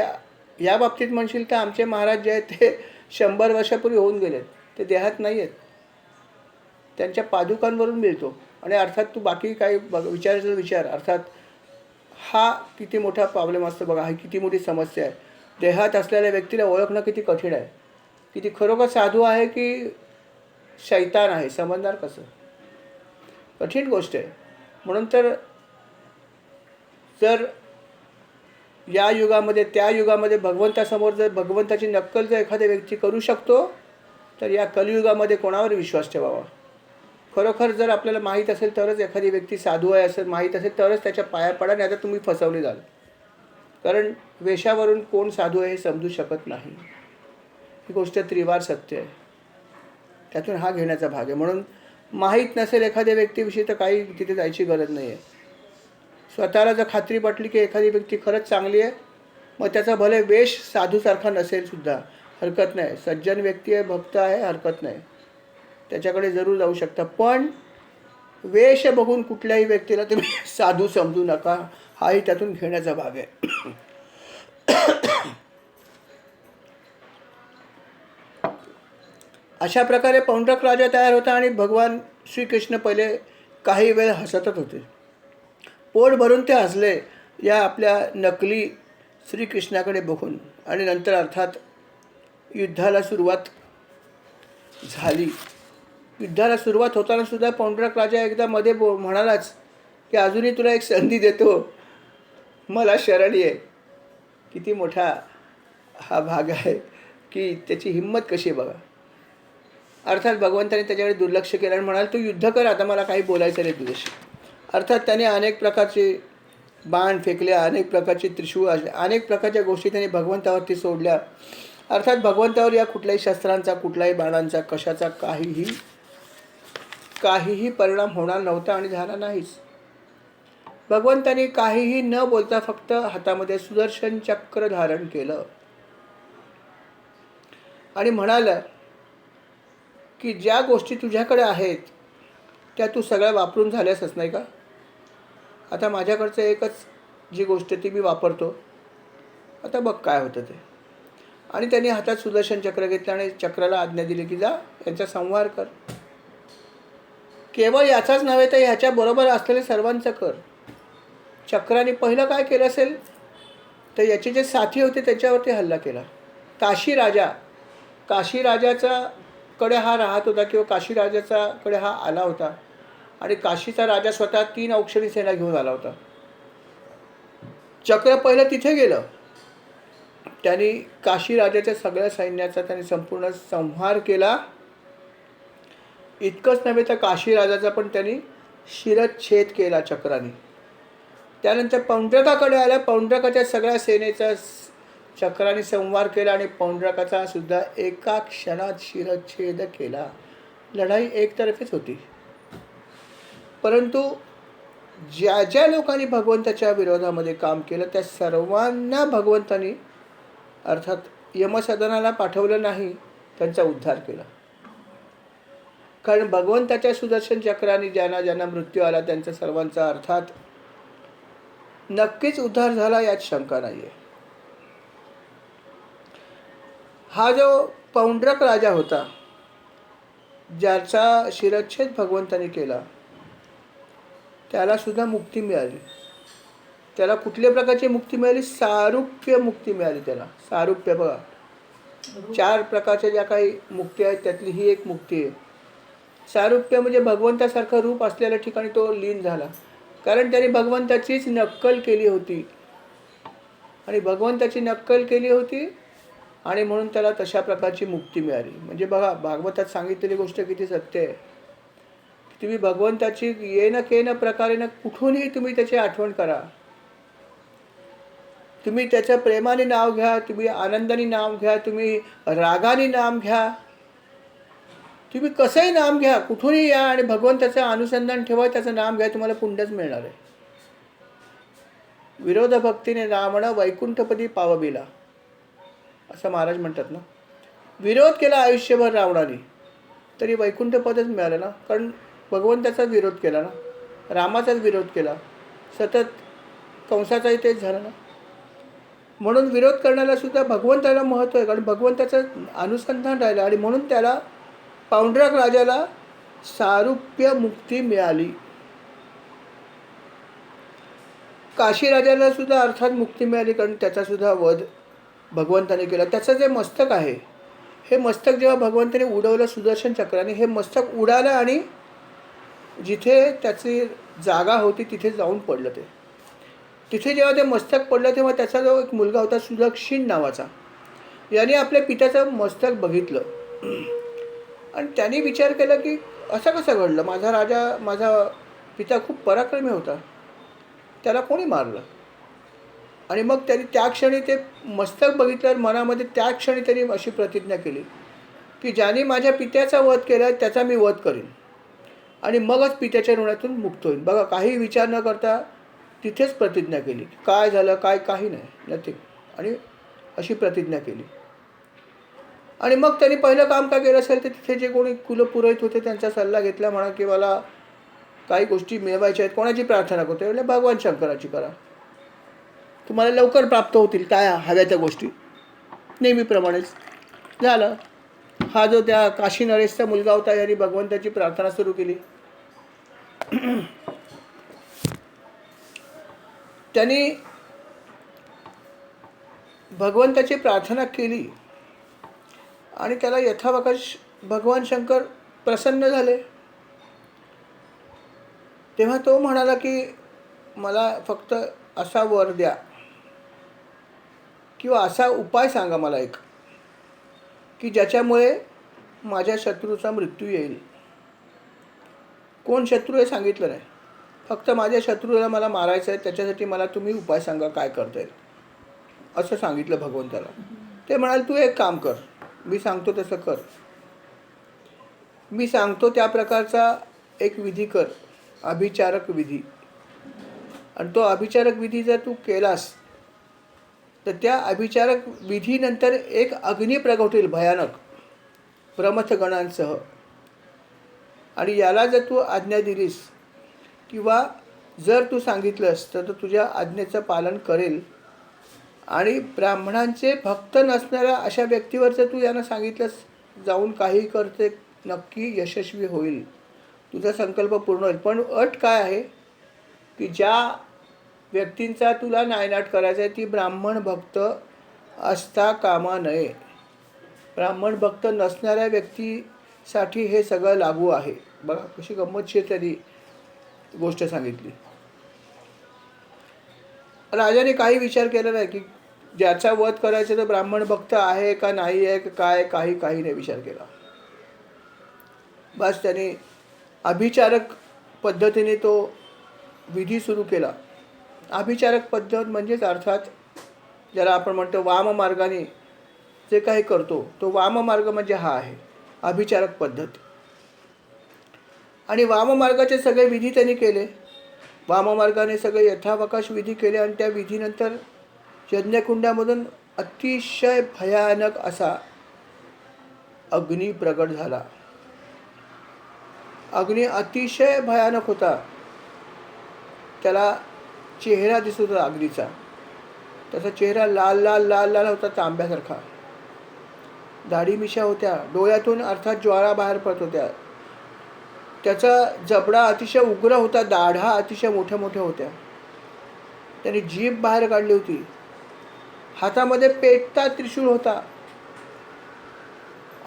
या बाबतीत म्हणशील तर आमचे महाराज जे आहेत ते 100 वर्षापूर्वी होऊन गेलेत, ते देहात नाही आहेत. त्यांच्या पादुकांवरून मिळतो. आणि अर्थात तू बाकी काही विचारायचं विचार. अर्थात हा किती मोठा प्रॉब्लेम असतो बघा, ही किती मोठी समस्या आहे. देहात असलेल्या व्यक्तीला ओळखणं किती कठीण आहे, की ती खरोखर साधू आहे की शैतान आहे, समजणार कसं. कठीण गोष्ट आहे. म्हणून तर जर या युगामध्ये त्या युगामध्ये भगवंतासमोर जर भगवंताची नक्कल जर एखाद्या व्यक्ती करू शकतो तर या कलियुगामध्ये कोणावर विश्वास ठेवावा. खरोखर जर आपल्याला माहीत असेल तरच एखादी व्यक्ती साधू आहे असं माहीत असेल तरच त्याच्या पाया पडा, नाही तर तुम्ही फसवले जाल. कारण वेशावरून कोण साधू आहे हे समजू शकत नाही. ही गोष्ट त्रिवार सत्य आहे. त्यातून हा घेण्याचा भाग आहे. म्हणून माहीत नसेल एखाद्या व्यक्तीविषयी तर काही तिथे जायची गरज नाही आहे. स्वतःला जर खात्री पटली की एखादी व्यक्ती खरंच चांगली आहे, मग त्याचा भले वेश साधूसारखा नसेल सुद्धा हरकत नाही. सज्जन व्यक्ती आहे, भक्त आहे, हरकत नाही, त्याच्याकडे जरूर जाऊ शकता. पण वेश बघून कुठल्याही व्यक्तीला तुम्ही साधू समजू नका. हाही त्यातून घेण्याचा भाग आहे. अशा प्रकारे पौंड्रक राजा तयार होता आणि भगवान श्रीकृष्ण पहिले काही वेळ हसतच होते. पोट भरून ते हसले या आपल्या नकली श्रीकृष्णाकडे बघून. आणि नंतर अर्थात युद्धाला सुरुवात झाली. युद्धाला सुरुवात होताना सुद्धा पौंड्रक राजा एकदा मध्ये म्हणालाच की अजूनही तुला एक संधी देतो, मला शरण ये. किती मोठा हा भाग आहे की त्याची हिंमत कशी आहे बघा. अर्थात भगवंताने त्याच्याकडे दुर्लक्ष केलं आणि म्हणाल, तू युद्ध कर, आता मला काही बोलायचं नाही तुझ्याशी. अर्थात त्याने अनेक प्रकारचे बाण फेकले, अनेक प्रकारचे त्रिशूळ असले, अनेक प्रकारच्या गोष्टी त्याने भगवंतावरती सोडल्या. अर्थात भगवंतावर या कुठल्याही शस्त्रांचा, कुठल्याही बाणांचा, कशाचा काहीही परिणाम होणार नव्हता आणि झाला नाहीच. भगवंतानी काहीही न बोलता फक्त हातामध्ये सुदर्शन चक्र धारण केलं आणि म्हणालं की ज्या गोष्टी तुझ्याकडे आहेत त्या तू सगळ्या वापरून झाल्यासच, नाही का? आता माझ्याकडचं एकच जी गोष्ट ती मी वापरतो, आता बघ काय होतं ते. आणि त्यांनी हातात सुदर्शन चक्र घेतलं आणि चक्राला आज्ञा दिली की जा यांचा संहार कर. केवळ याचाच नव्हे तर ह्याच्या बरोबर असलेले सर्वांचं कर. चक्राने पहिलं काय केलं असेल तर याचे जे साथी होते त्याच्यावरती हल्ला केला. काशी राजाचा कडे हा राहत होता किंवा काशी राजाचा कडे हा आला होता आणि काशीचा राजा स्वतः 3 औक्षणी सेना घेऊन आला होता. चक्र पहिलं तिथे गेलं. त्यांनी काशी राजाच्या सगळ्या सैन्याचा त्यांनी संपूर्ण संहार केला. इतकंच नव्हे तर काशी राजाचा पण त्यांनी शिरच्छेद केला चक्राने. त्यानंतर पौंड्रकाकडे आल्या. पौंड्रकाच्या सगळ्या सेनेचा चक्राने संहार केला आणि पौंड्रकाचा सुद्धा एका क्षणात शिरच्छेद केला. लढाई एकतर्फीच होती. परंतु ज्या ज्या लोकांनी भगवंताच्या विरोधामध्ये काम केलं त्या सर्वांना भगवंतानी अर्थात यमसदनाला पाठवलं नाही, त्यांचा उद्धार केला. कारण भगवंताच्या सुदर्शन चक्राने ज्यांना ज्यांना मृत्यू आला त्यांचा सर्वांचा अर्थात नक्कीच उद्धार झाला, यात शंका नाही आहे. हा जो पौंड्रक राजा होता ज्याचा शिरच्छेद भगवंताने केला त्याला सुद्धा मुक्ती मिळाली. त्याला कुठल्या प्रकारची मुक्ती मिळाली? सारूप्य मुक्ती मिळाली त्याला. सारूप्य बघा, 4 प्रकारच्या ज्या काही मुक्ती आहेत त्यातली ही एक मुक्ती आहे. सारूप्य म्हणजे भगवंतासारखं रूप असलेल्या ठिकाणी तो लीन झाला. कारण त्याने भगवंताचीच नक्कल केली होती आणि भगवंताची नक्कल केली होती आणि म्हणून त्याला तशा प्रकारची मुक्ती मिळाली. म्हणजे बघा, भागवतात सांगितलेली गोष्ट किती सत्य आहे. तुम्ही भगवंताची येन केन प्रकारेनं कुठूनही तुम्ही त्याची आठवण करा. तुम्ही त्याचं प्रेमाने नाव घ्या, तुम्ही आनंदाने नाव घ्या, तुम्ही रागाने नाम घ्या, तुम्ही कसंही नाम घ्या, कुठूनही या आणि भगवंताचं अनुसंधान ठेवा, त्याचं नाम घ्या, तुम्हाला पुण्यच मिळणार आहे. विरोध भक्तीने रावण वैकुंठपदी पावबिला असं महाराज म्हणतात ना. विरोध केला आयुष्यभर रावणाने तरी वैकुंठपदच मिळालं ना. कारण भगवंताचाच विरोध केला ना, रामाचाच विरोध केला, सतत कंसाचाही तेच झालं ना. म्हणून विरोध करण्याला सुद्धा भगवंताला महत्त्व आहे, कारण भगवंताचं अनुसंधान राहिलं आणि म्हणून त्याला पौंड्रक राजाला सारूप्य मुक्ती मिळाली. काशी राजाला सुद्धा अर्थात मुक्ती मिळाली, कारण त्याचा सुद्धा वध भगवंताने केला. त्याचं जे मस्तक आहे हे मस्तक जेव्हा भगवंताने उडवलं सुदर्शन चक्राने, हे मस्तक उडालं आणि जिथे त्याची जागा होती तिथे जाऊन पडलं. तिथे जेव्हा ते मस्तक पडलं तेव्हा त्याचा जो एक मुलगा होता सुदक्षिण नावाचा, याने आपल्या पित्याचं मस्तक बघितलं आणि त्यांनी विचार केला की असं कसं घडलं. माझा पिता खूप पराक्रमी होता, त्याला कोणी मारलं. आणि मग त्यांनी त्या क्षणी ते मस्तक बघितल्यावर मनामध्ये त्या क्षणी त्यांनी अशी प्रतिज्ञा केली की ज्याने माझ्या पित्याचा वध केला त्याचा मी वध करीन आणि मगच पित्याच्या ऋणातून मुक्त होईल. बघा, काही विचार न करता तिथेच प्रतिज्ञा केली. काय झालं काय, काही नाही, नथिंग. आणि अशी प्रतिज्ञा केली. आणि मग त्यांनी पहिलं काम काय केलं असेल तर तिथे जे कोणी कुलपुरोहित होते त्यांचा सल्ला घेतला. म्हणा की मला काही गोष्टी मिळवायच्या आहेत, कोणाची प्रार्थना करतो म्हणजे भगवान शंकराची करा, तुम्हाला लवकर प्राप्त होतील काय हव्या त्या गोष्टी. नेहमीप्रमाणेच झालं. हा जो त्या काशी नरेशचा मुलगा होता याने भगवंताची प्रार्थना सुरू केली. त्यांनी भगवंताची प्रार्थना केली आणि त्याला यथावकाश भगवान शंकर प्रसन्न झाले. तेव्हा तो म्हणाला की मला फक्त असा वर द्या किंवा असा उपाय सांगा मला एक, की ज्याच्यामुळे माझ्या शत्रूचा मृत्यू येईल. कोण शत्रू हे सांगितलं नाही, फक्त माझ्या शत्रूला मला मारायचं आहे, त्याच्यासाठी मला तुम्ही उपाय सांगा काय करता येईल असं सांगितलं भगवंताला. ते म्हणाले तू एक काम कर, मी सांगतो तसं कर, मी सांगतो त्या प्रकारचा एक विधी कर, अभिचारक विधी. आणि तो अभिचारक विधी जर तू केलास तर त्या अभिचारक विधीनंतर एक अग्नी प्रगट होईल भयानक प्रमथगणांसह. आणि याला जर तू आज्ञा दिलीस किंवा जर तू सांगितलंस तर तो तुझ्या आज्ञेचं पालन करेल. आणि ब्राह्मणांचे भक्त नसणाऱ्या अशा व्यक्तीवर जर तू यांना सांगितलंस जाऊन काही करते नक्की यशस्वी होईल, तुझा संकल्प पूर्ण होईल. पण अट काय आहे की ज्या व्यक्तींचा तुला नायनाट करायचा आहे ती ब्राह्मण भक्त असता कामा नये. ब्राह्मण भक्त नसणाऱ्या व्यक्तीसाठी हे सगळं लागू आहे. बघा कशी गंमतशीर त्यांनी गोष्ट सांगितली. राजाने काही विचार केला नाही की ज्याचा वध करायचा तो ब्राह्मण भक्त आहे का नाही आहे का काय, काही नाही विचार केला. बस त्याने अभिचारक पद्धतीने तो विधी सुरू केला. अभिचारक पद्धत म्हणजेच अर्थात ज्याला आपण म्हणतो वाम मार्गाने जे काही करतो तो वाम मार्ग म्हणजे हा आहे अभिचारक पद्धत. आणि वाम मार्गाचे सगळे विधी त्यांनी केले. वाम मार्गाने सगळे यथावकाश विधी केले आणि त्या विधीनंतर यज्ञकुंडामधून अतिशय भयानक असा अग्नी प्रगट झाला. अग्नी अतिशय भयानक होता. त्याला चेहरा दिसत होता अग्नीचा. त्याचा चेहरा लाल लाल लाल लाल होता तांब्यासारखा. दाढी मिशा होत्या. डोळ्यातून अर्थात ज्वाळा बाहेर पडत होत्या. त्याचा जबडा अतिशय उग्र होता. दाढा अतिशय मोठ्या मोठ्या होत्या. त्याने जीभ बाहेर काढली होती. हातामध्ये पेटता त्रिशूळ होता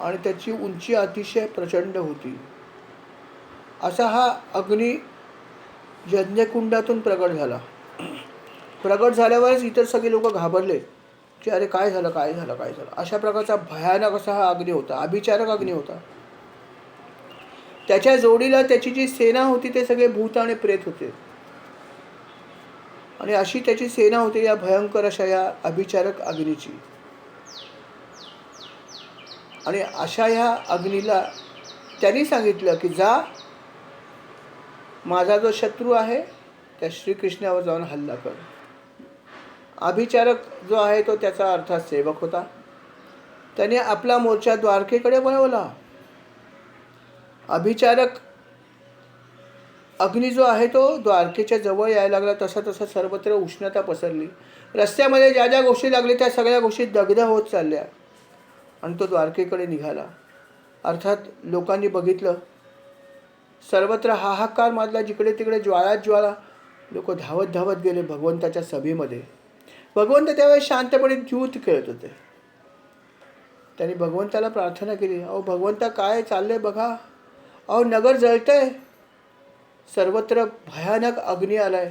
आणि त्याची उंची अतिशय प्रचंड होती. असा हा अग्नी यज्ञकुंडातून प्रगट झाला. प्रगट झाल्यावरच इतर सगळे लोक घाबरले की अरे काय झालं काय झालं काय झालं. अशा प्रकारचा भयानक असा हा अग्नी होता. अभिचारक अग्नी होता. त्याच्या जोडीला त्याची जी सेना होती ते सगळे भूत आणि प्रेत होते. आणि अशी त्याची सेना होती या भयंकर अशा या अभिचारक अग्नीची. आणि अशा ह्या अग्नीला त्यांनी सांगितलं की जा माझा जो शत्रू आहे त्या श्रीकृष्णावर जाऊन हल्ला कर. अभिचारक जो आहे तो त्याचा अर्थात सेवक होता. त्याने आपला मोर्चा द्वारकेकडे वळवला. अभिचारक अग्नी जो आहे तो द्वारकेच्या जवळ यायला लागला. तसा तसा सर्वत्र उष्णता पसरली. रस्त्यामध्ये ज्या ज्या गोष्टी लागल्या त्या सगळ्या गोष्टी दग्ध होत चालल्या आणि तो द्वारकेकडे निघाला. अर्थात लोकांनी बघितलं. सर्वत्र हाहाकार माजला. जिकडे तिकडे ज्वाळात ज्वाळा. लोक धावत धावत गेले भगवंताच्या सभेमध्ये. भगवंत त्यावेळेस शांतपणे ज्यूत खेळत होते. त्यांनी भगवंताला प्रार्थना केली. अहो भगवंता काय चाललंय बघा. अहो नगर जळतंय. सर्वत्र भयानक अग्नी आलाय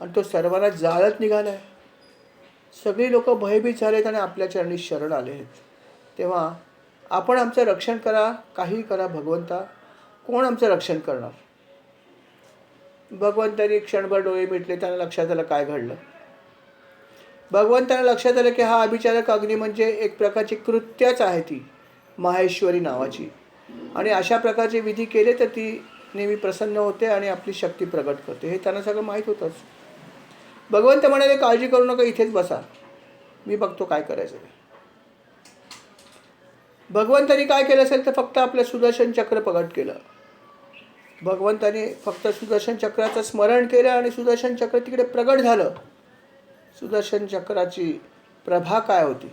आणि तो सर्वांना जाळत निघालाय. सगळी लोक भयभीत झालेत आणि आपल्या चरणी शरण आले आहेत. तेव्हा आपण आमचं रक्षण करा. काही करा भगवंता. कोण आमचं रक्षण करणार. भगवंतांनी क्षणभर डोळे मिटले. त्यांना लक्षात आलं काय घडलं. भगवंतांना लक्षात आलं की हा अभिचारक अग्नी म्हणजे एक प्रकारची कृत्याच आहे ती माहेश्वरी नावाची. आणि अशा प्रकारचे विधी केले तर ती नेहमी प्रसन्न होते आणि आपली शक्ती प्रगट करते. हे त्यांना सगळं माहीत होतंच. भगवंत म्हणाले काळजी करू नका इथेच बसा. मी बघतो काय करायचं. भगवंतांनी काय केलं असेल तर फक्त आपलं सुदर्शन चक्र प्रगट केलं. भगवंताने फक्त सुदर्शन चक्राचं स्मरण केलं आणि सुदर्शन चक्र तिकडे प्रगट झालं. सुदर्शन चक्राची प्रभा काय होती.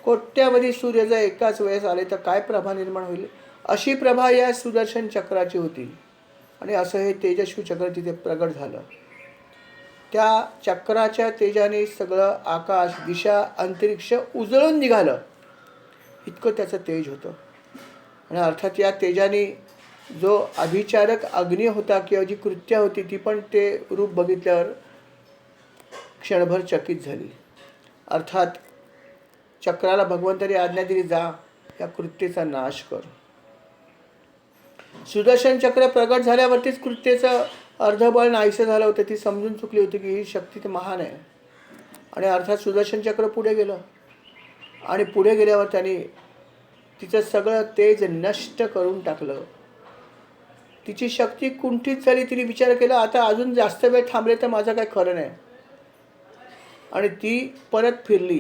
कोट्यावधी सूर्य जर एकाच वेळेस आले तर काय प्रभा निर्माण होईल. अशी प्रभा या सुदर्शन चक्राची होती. आणि असं हे तेजस्वी चक्र तिथे प्रगट झालं. त्या चक्राच्या तेजाने सगळं आकाश दिशा अंतरिक्ष उजळून निघालं. इतकं त्याचं तेज होतं. आणि अर्थात या तेजाने जो अभिचारक अग्नी होता किंवा जी कृत्या होती ती पण ते रूप बघितल्यावर क्षणभर चकित झाली. अर्थात चक्राला भगवंताने आज्ञा दिली जा या कृत्येचा नाश कर. सुदर्शन चक्र प्रगट झाल्यावरतीच कृत्येचं अर्धबळ नाहीसं झालं होतं. ती समजून चुकली होती की ही शक्ती तर महान आहे. आणि अर्थात सुदर्शन चक्र पुढे गेलं आणि पुढे गेल्यावर त्यांनी तिचं सगळं तेज नष्ट करून टाकलं. तिची शक्ती कुंठित झाली. तिने विचार केला आता अजून जास्त वेळ थांबले तर माझं काय खरं नाही. आणि ती परत फिरली.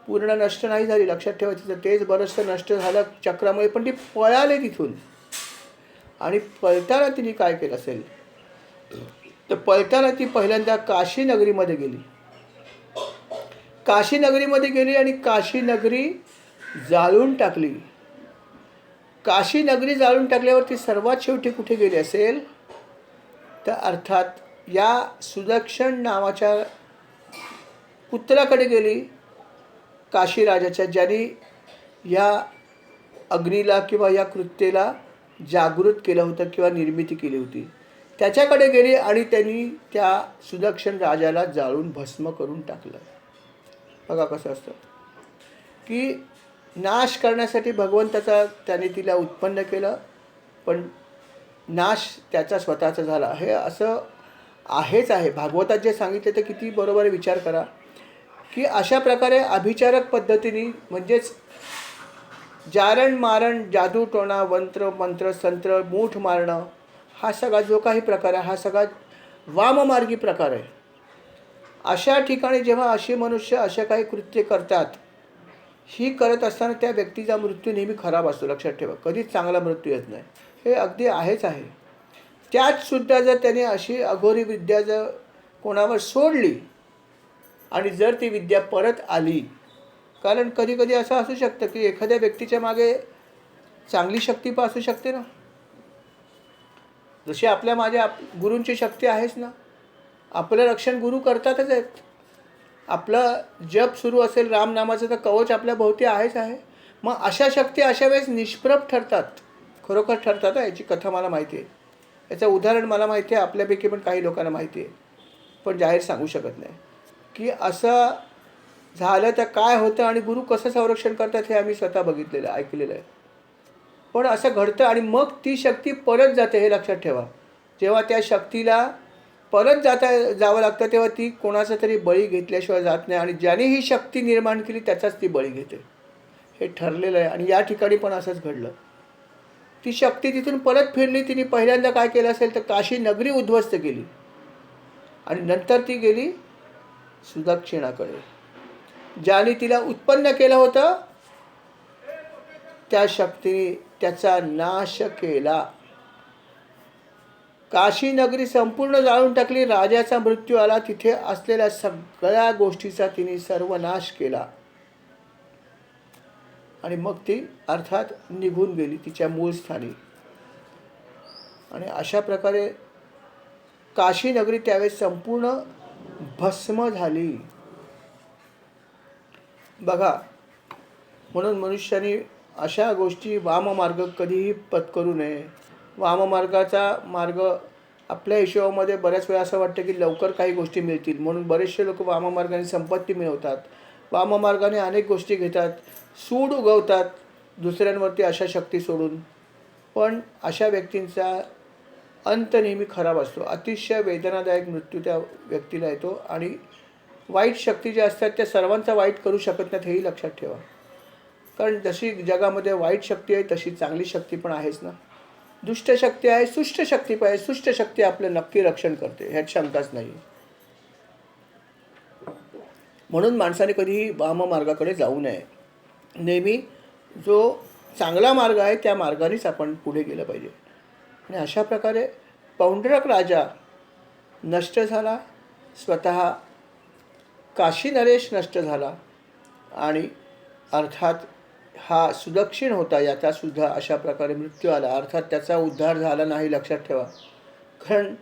पूर्ण नष्ट नाही झाली, लक्षात ठेवा. तिचं तेच बरंचसं नष्ट झालं चक्रामुळे, पण ती पळाली तिथून. आणि पळताना तिने काय केलं असेल तर पळताना ती पहिल्यांदा काशी नगरीमध्ये गेली. काशी नगरीमध्ये गेली आणि काशी नगरी जाळून टाकली. काशी नगरी जाळून टाकल्यावर ती सर्वात शेवटी कुठे गेली असेल तर अर्थात या सुदक्षिण नावाच्या पुत्राकडे गेली, काशी राजाच्या, ज्यांनी या अग्नीला किंवा या कृत्येला जागृत केलं होतं किंवा निर्मिती केली होती. त्याच्याकडे गेली आणि त्यांनी त्या सुदक्षिण राजाला जाळून भस्म करून टाकलं. बघा कसं असतं की नाश करण्यासाठी भगवंताचा त्याने तिला उत्पन्न केलं, पण नाश त्याचा स्वतःचा झाला. हे असं आहेच आहे. भागवतात जे सांगितले ते किती बरोबर विचार करा की अशा प्रकारे अभिचारक पद्धतीने, म्हणजेच जारण मारण, जादू टोणा, मंत्र संत्र, मूठ मारणं, हा सगळा जो काही प्रकार आहे हा सगळा वाममार्गी प्रकार आहे. अशा ठिकाणी जेव्हा असे मनुष्य अशा काही कृत्य करतात, ही करत असताना त्या व्यक्तीचा मृत्यू नेहमी खराब असतो. लक्षात ठेवा, कधीच चांगला मृत्यू येत नाही. हे अगदी आहेच आहे. त्यात सुद्धा जर त्याने अशी अघोरी विद्या जर कोणावर सोडली आणि जर ती विद्या परत आली, कारण कधी कधी असं असू शकतं की एखाद्या व्यक्तीच्या मागे चांगली शक्ती पण असू शकते ना. जशी आपल्या माझ्या गुरूंची शक्ती आहेच ना. आपलं रक्षण गुरु करतातच आहेत. आपलं जप सुरू असेल रामनामाचं तर कवच आपल्या भोवती आहेच आहे. मग अशा शक्ती अशा वेळेस निष्प्रभ ठरतात, खरोखर ठरतात. याची कथा मला माहिती आहे, याचं उदाहरण मला माहिती आहे, आपल्यापैकी पण काही लोकांना माहिती आहे, पण जाहीर सांगू शकत नाही की असं झालं तर काय होतं आणि गुरु कसं संरक्षण करतात हे आम्ही स्वतः बघितलेलं ऐकलेलं आहे. पण असं घडतं आणि मग ती शक्ती परत जाते. हे लक्षात ठेवा. जेव्हा त्या शक्तीला परत जावं लागतं तेव्हा ती कोणाचा तरी बळी घेतल्याशिवाय जात नाही. आणि ज्याने ही शक्ती निर्माण केली त्याचाच ती बळी घेते. हे ठरलेलं आहे. आणि या ठिकाणी पण असंच घडलं. ती शक्ती तिथून परत फिरली. तिने पहिल्यांदा काय केलं असेल तर काशी नगरी उद्ध्वस्त केली आणि नंतर ती गेली सुदक्षिणाकडे. ज्याने तिला उत्पन्न केलं होतं त्या शक्तीने त्याचा नाश केला. काशी नगरी संपूर्ण जाळून टाकली. राजाचा मृत्यू आला. तिथे असलेल्या सगळ्या गोष्टीचा तिने सर्वनाश केला आणि मग ती अर्थात निघून गेली तिच्या मूळ स्थानी. आणि अशा प्रकारे काशी नगरी त्यावेळेस संपूर्ण भस्म झाली. बघा, म्हणून मनुष्याने अशा गोष्टी वाममार्ग कधीही पत्करू नये. वाममार्गाचा मार्ग आपल्या हिशोबामध्ये बऱ्याच वेळा असं वाटतं की लवकर काही गोष्टी मिळतील, म्हणून बरेचसे लोक वाममार्गाने संपत्ती मिळवतात, वाममार्गाने अनेक गोष्टी घेतात, सूड उगवतात दुसऱ्यांवरती अशा शक्ती सोडून. पण अशा व्यक्तींचा अंत नेहमी खराब असतो. अतिशय वेदनादायक मृत्यू त्या व्यक्तीला येतो. आणि वाईट शक्ती ज्या असतात त्या सर्वांचा वाईट करू शकत नाहीत, हेही लक्षात ठेवा. कारण जशी जगामध्ये वाईट शक्ती आहे तशी चांगली शक्ती पण आहेच ना. दुष्ट शक्ती आहे, सुष्ट शक्ती पण आहे. सुष्ट शक्ती आपलं नक्की रक्षण करते, ह्यात शंकाच नाही. म्हणून माणसाने कधीही वाममार्गाकडे जाऊ नये. नेहमी जो चांगला मार्ग आहे त्या मार्गानेच आपण पुढे गेलं पाहिजे. आणि अशा प्रकारे पौंड्रक राजा नष्ट झाला, स्वतः काशी नरेश नष्ट झाला. आणि अर्थात हा सुदक्षिण होता, याचासुद्धा अशा प्रकारे मृत्यू आला. अर्थात त्याचा उद्धार झाला नाही, लक्षात ठेवा. कारण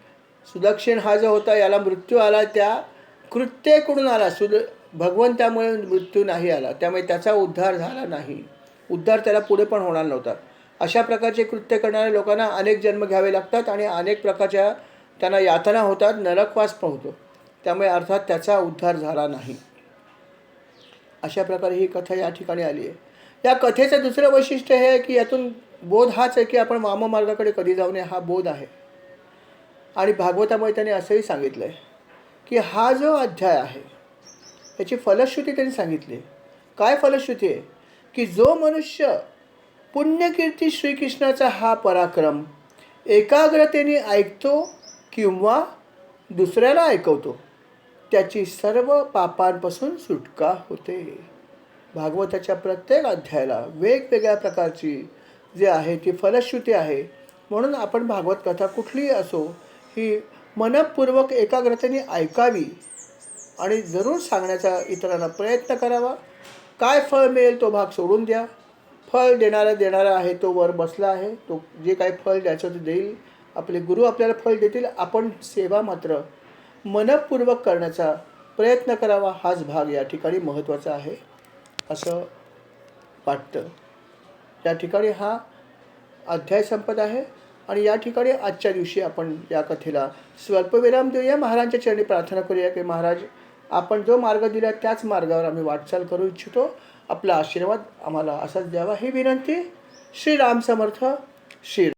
सुदक्षिण हा जो होता याला मृत्यू आला त्या कृत्येकडून आला. भगवंतामुळे मृत्यू नाही आला, त्यामुळे त्याचा उद्धार झाला नाही. उद्धार त्याला पुढे पण होणार नव्हता. अशा प्रकारचे कृत्य करणाऱ्या लोकांना अनेक जन्म घ्यावे लागतात आणि अनेक प्रकारच्या त्यांना यातना होतात, नरकवास पण होतो. त्यामुळे अर्थात त्याचा उद्धार झाला नाही. अशा प्रकारे ही कथा या ठिकाणी आली आहे. या कथेचं दुसरं वैशिष्ट्य हे आहे की यातून बोध हाच आहे की आपण वाममार्गाकडे कधी जाऊ नये, हा बोध आहे. आणि भागवतामुळे त्याने असंही सांगितलं आहे की हा जो अध्याय आहे याची फलश्रुती त्यांनी सांगितली. काय फलश्रुती आहे की जो मनुष्य पुण्यकीर्ती श्रीकृष्णाचा हा पराक्रम एकाग्रतेने ऐकतो किंवा दुसऱ्याला ऐकवतो त्याची सर्व पापांपासून सुटका होते. भागवताच्या प्रत्येक अध्यायाला वेगवेगळ्या प्रकारची जी आहे ती फलश्रुती आहे. म्हणून आपण भागवत कथा कुठलीही असो ही मनपूर्वक एकाग्रतेने ऐकावी आणि जरूर सांगण्याचा इतरांना प्रयत्न करावा. काय फळ मिळेल तो भाग सोडून द्या. फळ देणारा आहे तो वर बसला आहे. तो जे काही फळ द्यायचं ते देईल. आपले गुरु आपल्याला फळ देतील. आपण सेवा मात्र मनपूर्वक करण्याचा प्रयत्न करावा. हाच भाग या ठिकाणी महत्त्वाचा आहे असं वाटतं. या ठिकाणी हा अध्याय संपत आहे आणि या ठिकाणी आजच्या दिवशी आपण या कथेला स्वल्पविराम देऊया. महाराजांच्या चरणी प्रार्थना करूया की महाराज आपण जो मार्ग दिला त्याच मार्गावर आम्ही वाटचाल करू इच्छितो. आपला आशीर्वाद आम्हाला असाच द्यावा ही विनंती. श्रीराम समर्थ. श्री